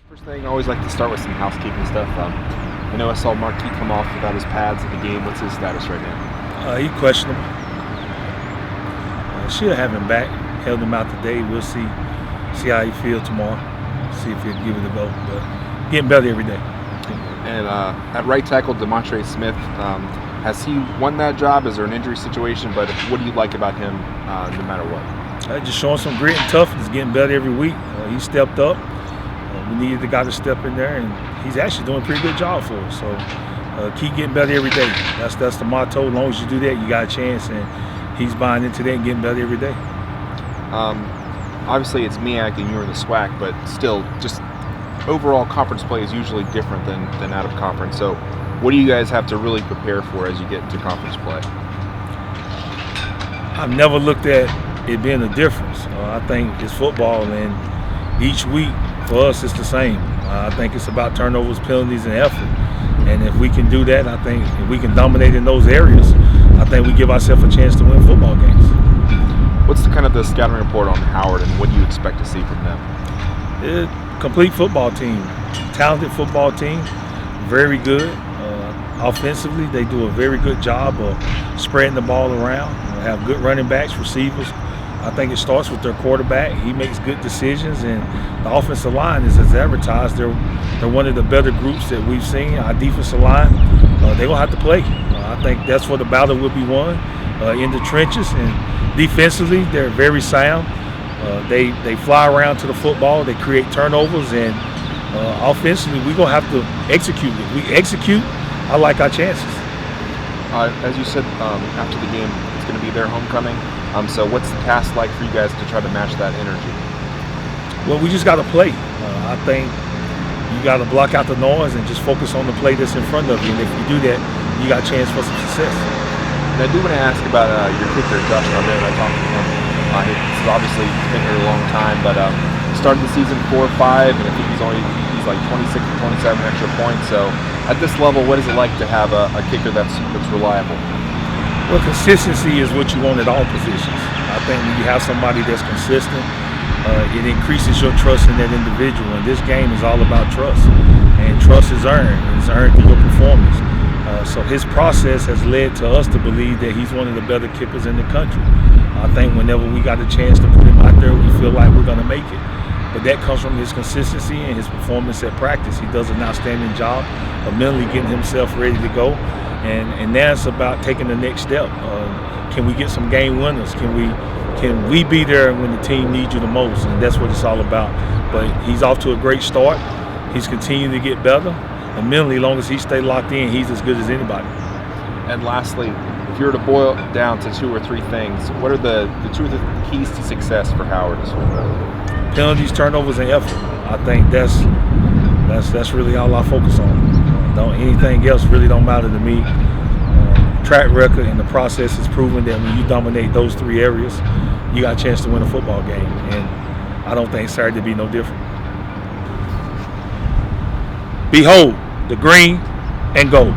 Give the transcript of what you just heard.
First thing, I always like to start with some housekeeping stuff. I know I saw Marquis come off without his pads at the game. What's his status right now? He's questionable. She'll have him back. Held him out today. We'll see how he feels tomorrow. See if he'll give it a go. But getting better every day. And at right tackle, Demontre Smith, has he won that job? Is there an injury situation? But what do you like about him no matter what? Just showing some grit and toughness, getting better every week. He stepped up. We needed the guy to step in there, and he's actually doing a pretty good job for us. So keep getting better every day. That's the motto. As long as you do that, you got a chance, and he's buying into that and getting better every day. Obviously, it's MEAC and you're in the SWAC, but still, just overall conference play is usually different than out of conference. So what do you guys have to really prepare for as you get into conference play? I've never looked at it being a difference. I think it's football, and each week for us it's the same. I think it's about turnovers, penalties, and effort. And if we can do that, I think if we can dominate in those areas, I think we give ourselves a chance to win football games. What's the scouting report on Howard, and what do you expect to see from them? Complete football team, talented football team, very good. Offensively, they do a very good job of spreading the ball around. They have good running backs, receivers. I think it starts with their quarterback. He makes good decisions, and the offensive line is as advertised. They're one of the better groups that we've seen. Our defensive line, they're going to have to play. I think that's where the battle will be won, in the trenches. And defensively, they're very sound. They fly around to the football. They create turnovers, and offensively, we're going to have to execute. If we execute, I like our chances. As you said, after the game, it's going to be their homecoming. So what's the task like for you guys to try to match that energy? Well, we just got to play. I think you got to block out the noise and just focus on the play that's in front of you. And if you do that, you got a chance for some success. And I do want to ask about your kicker, Josh Arnett. I talked to him. He's obviously been here a long time, but started the season 4-5, and I think he's like 26 or 27 extra points. So at this level, what is it like to have a kicker that's reliable? Well, consistency is what you want at all positions. I think when you have somebody that's consistent, it increases your trust in that individual. And this game is all about trust. And trust is earned. It's earned through your performance. So his process has led to us to believe that he's one of the better kickers in the country. I think whenever we got a chance to put him out there, we feel like we're going to make it. But that comes from his consistency and his performance at practice. He does an outstanding job of mentally getting himself ready to go. And now it's about taking the next step. Can we get some game winners? Can we be there when the team needs you the most? And that's what it's all about. But he's off to a great start. He's continuing to get better. And mentally, as long as he stays locked in, he's as good as anybody. And lastly, if you were to boil it down to 2 or 3 things, what are the 2 of the keys to success for Howard this week? Penalties, turnovers, and effort. I think that's really all I focus on. Anything else really don't matter to me. Track record and the process has proven that when you dominate those 3 areas, you got a chance to win a football game. And I don't think Saturday be no different. Behold, the green and gold.